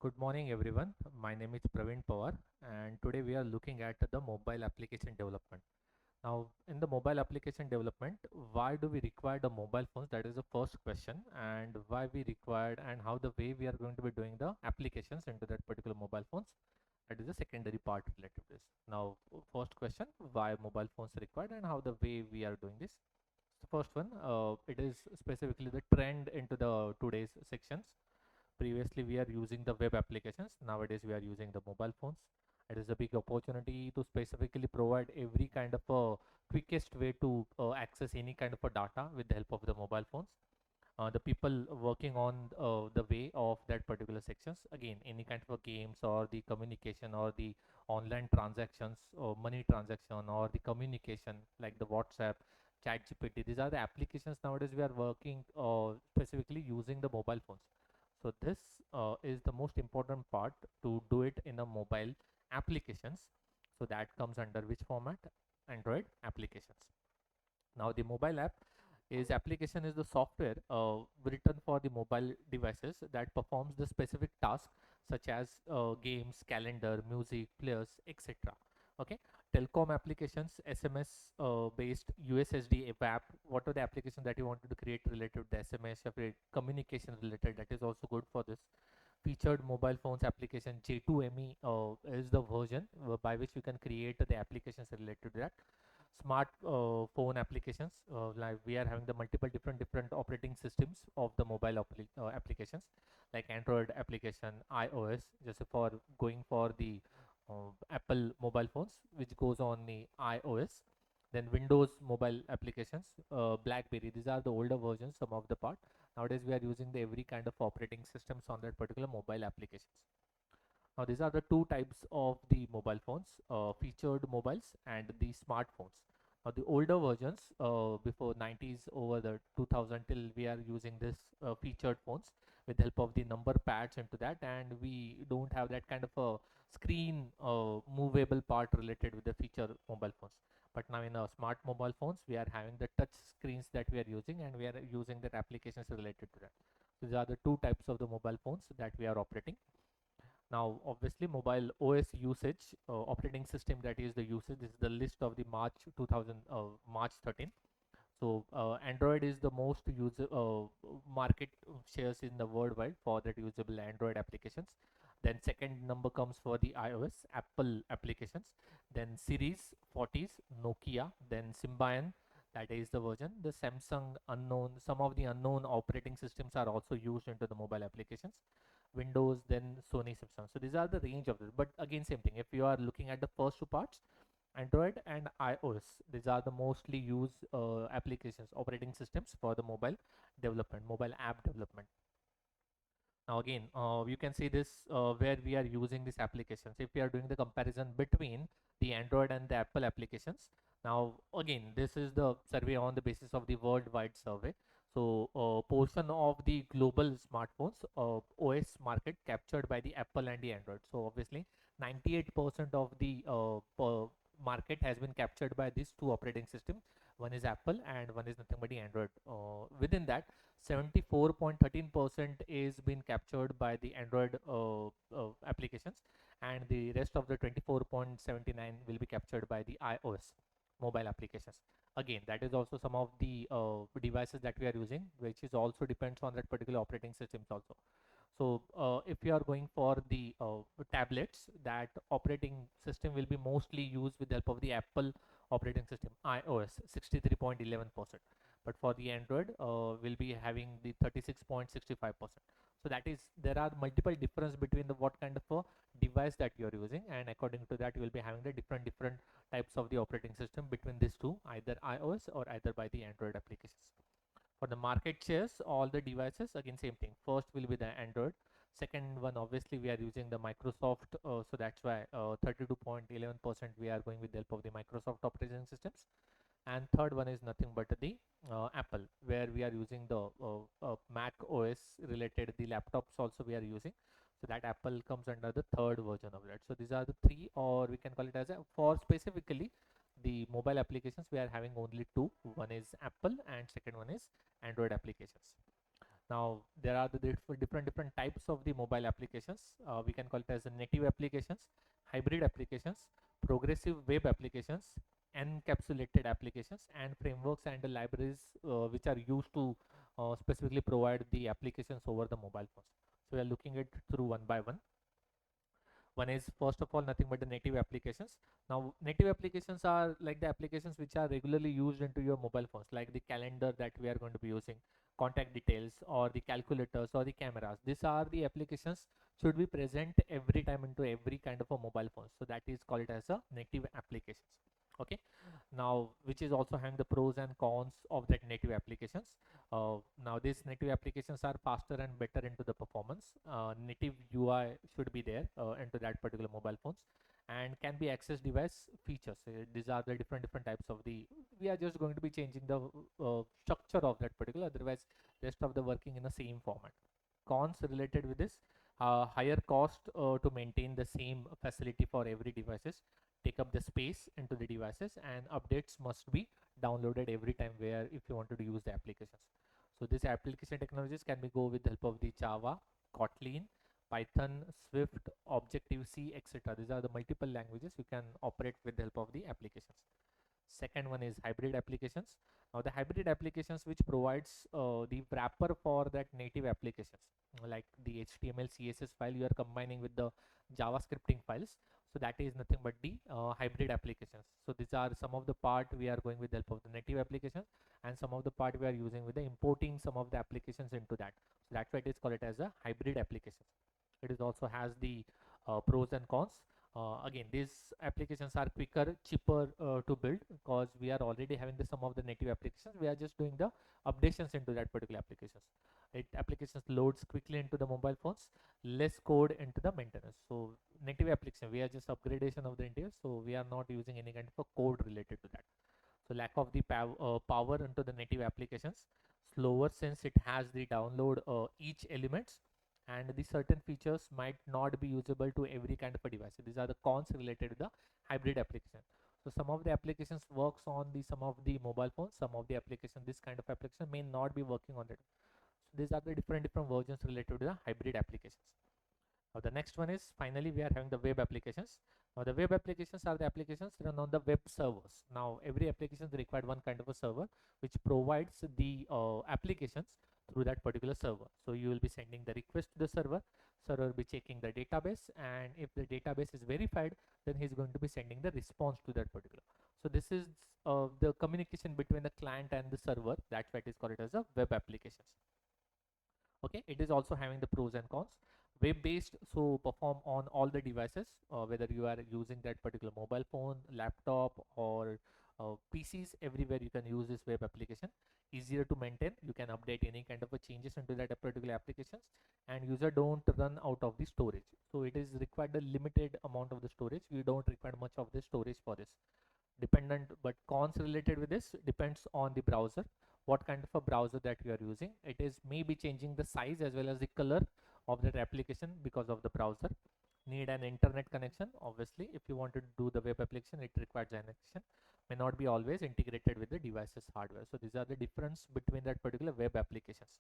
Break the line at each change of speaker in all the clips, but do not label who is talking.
Good morning everyone. My name is Pravin Pawar and today we are looking at the mobile application development. Now in the mobile application development, why do we require the mobile phones? That is the first question, and why we required and how the way we are going to be doing the applications into that particular mobile phones. That is the secondary part related to this. Now first question, why mobile phones required and how the way we are doing this. The first one, it is specifically the trend into the today's sections. Previously we are using the web applications, nowadays we are using the mobile phones. It is a big opportunity to specifically provide every kind of a quickest way to access any kind of a data with the help of the mobile phones. The people working on the way of that particular sections, again any kind of a games or the communication or the online transactions or money transaction or the communication like the WhatsApp, chat GPT, these are the applications nowadays we are working specifically using the mobile phones. So this is the most important part to do it in a mobile applications. So that comes under which format? Android applications. Now the mobile app is application is the software written for the mobile devices that performs the specific task such as games, calendar, music, players, etc. Okay, telecom applications, SMS based USSD app. What are the applications that you wanted to create related to the SMS, communication related? That is also good for this. Featured mobile phones application J2ME is the version by which you can create the applications related to that. Smart phone applications, like we are having the multiple different operating systems of the mobile applications like Android application, iOS, just for going for the Apple mobile phones which goes on the iOS. Then Windows mobile applications, BlackBerry, these are the older versions, some of the part. Nowadays we are using the every kind of operating systems on that particular mobile applications. Now these are the two types of the mobile phones, featured mobiles and the smartphones. Now the older versions, before 90s over the 2000 till we are using this featured phones with the help of the number pads into that, and we don't have that kind of a screen movable part related with the feature mobile phones. But now in our smart mobile phones, we are having the touch screens that we are using, and we are using that applications related to that. So these are the two types of the mobile phones that we are operating. Now, obviously, mobile OS usage, operating system that is the usage. This is the list of the March 2000, March 13. So Android is the most user market shares in the worldwide for that usable Android applications. Then second number comes for the iOS, Apple applications. Then Series 40s, Nokia. Then Symbian, that is the version. The Samsung unknown. Some of the unknown operating systems are also used into the mobile applications. Windows, then Sony, Samsung. So these are the range of this. But again, same thing. If you are looking at the first two parts, Android and iOS, these are the mostly used applications, operating systems for the mobile development, mobile app development. Now again, you can see this where we are using these applications. If we are doing the comparison between the Android and the Apple applications, now again, this is the survey on the basis of the worldwide survey. So portion of the global smartphones OS market captured by the Apple and the Android. So obviously 98% of the market has been captured by these two operating systems. One is Apple and one is nothing but the Android. Within that, 74.13% is been captured by the Android applications, and the rest of the 24.79 will be captured by the iOS mobile applications. Again, that is also some of the devices that we are using, which is also depends on that particular operating systems also. So if you are going for the tablets, that operating system will be mostly used with the help of the Apple operating system, iOS 63.11%. But for the Android, will be having the 36.65%. So that is, there are multiple difference between the what kind of a device that you are using, and according to that you will be having the different types of the operating system between these two, either iOS or either by the Android applications. For the market shares, all the devices, again same thing. First will be the Android. Second one, obviously we are using the Microsoft, so that's why 32.11% we are going with the help of the Microsoft operating systems. And third one is nothing but the Apple, where we are using the Mac OS related, the laptops also we are using. So that Apple comes under the third version of that. So these are the three, or we can call it as a, for specifically the mobile applications we are having only two. One is Apple and second one is Android applications. Now there are the different types of the mobile applications. We can call it as the native applications, hybrid applications, progressive web applications, encapsulated applications, and frameworks and the libraries which are used to specifically provide the applications over the mobile phones. So we are looking at through one by one. One is first of all nothing but the native applications. Now native applications are like the applications which are regularly used into your mobile phones, like the calendar that we are going to be using, contact details, or the calculators, or the cameras. These are the applications should be present every time into every kind of a mobile phone, so that is called as a native applications. Okay, now which is also having the pros and cons of that native applications. Now these native applications are faster and better into the performance. Native UI should be there into that particular mobile phones, and can be access device features. These are the different types of the, we are just going to be changing the structure of that particular, otherwise rest of the working in the same format. Cons related with this, higher cost to maintain the same facility for every devices, take up the space into the devices, and updates must be downloaded every time where if you wanted to use the applications. So these application technologies can be go with the help of the Java, Kotlin, Python, Swift, Objective-C, etc. These are the multiple languages you can operate with the help of the applications. Second one is hybrid applications. Now the hybrid applications which provides the wrapper for that native applications, like the HTML, CSS file you are combining with the JavaScripting files. So that is nothing but the hybrid applications. So these are some of the part we are going with the help of the native applications, and some of the part we are using with the importing some of the applications into that. So that's why it is called it as a hybrid applications. It is also has the pros and cons. Again, these applications are quicker, cheaper to build, because we are already having the some of the native applications. We are just doing the updations into that particular applications. It applications loads quickly into the mobile phones, less code into the maintenance. So native application, we are just upgradation of the native, so we are not using any kind of a code related to that. So lack of the power into the native applications, slower since it has the download each elements, and the certain features might not be usable to every kind of a device. So these are the cons related to the hybrid application. So some of the applications works on the some of the mobile phones, some of the application, this kind of application may not be working on that. So these are the different versions related to the hybrid applications. Now the next one is finally we are having the web applications. Now the web applications are the applications run on the web servers. Now every application required one kind of a server which provides the applications through that particular server. So you will be sending the request to the server. Server will be checking the database, and if the database is verified, then he's going to be sending the response to that particular. So this is the communication between the client and the server. That's why it is called as a web applications. Okay, it is also having the pros and cons. Web based, so perform on all the devices, whether you are using that particular mobile phone, laptop, or PCs, everywhere you can use this web application. Easier to maintain, you can update any kind of a changes into that particular applications, and user don't run out of the storage. So it is required a limited amount of the storage, you don't require much of the storage for this. Dependent, but cons related with this depends on the browser, what kind of a browser that you are using. It is maybe changing the size as well as the color of that application because of the browser. Need an internet connection, obviously if you want to do the web application it requires an connection, may not be always integrated with the device's hardware. So these are the difference between that particular web applications.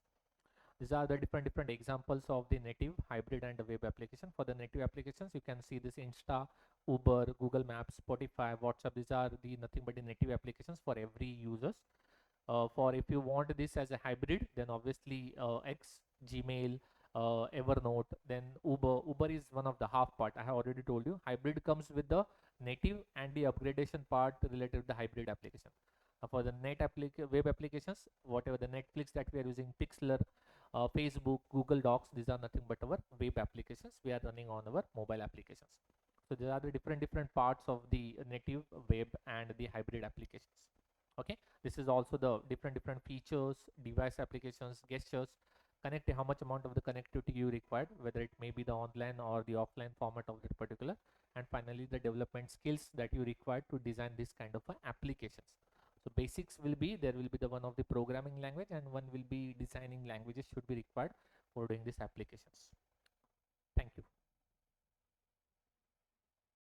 These are the different examples of the native, hybrid, and the web application. For the native applications, you can see this Insta, Uber, Google Maps, Spotify, WhatsApp. These are the nothing but the native applications for every users. For if you want this as a hybrid, then obviously X, Gmail, Evernote, then Uber. Uber is one of the half part. I have already told you. Hybrid comes with the native and the upgradation part related to the hybrid application. For the web applications, whatever the Netflix that we are using, Pixlr, Facebook, Google Docs, these are nothing but our web applications we are running on our mobile applications. So there are the different parts of the native, web, and the hybrid applications. Okay, this is also the different features, device applications, gestures, connect how much amount of the connectivity you required, whether it may be the online or the offline format of that particular, and finally the development skills that you require to design this kind of applications. So basics will be, there will be the one of the programming language, and one will be designing languages should be required for doing these applications.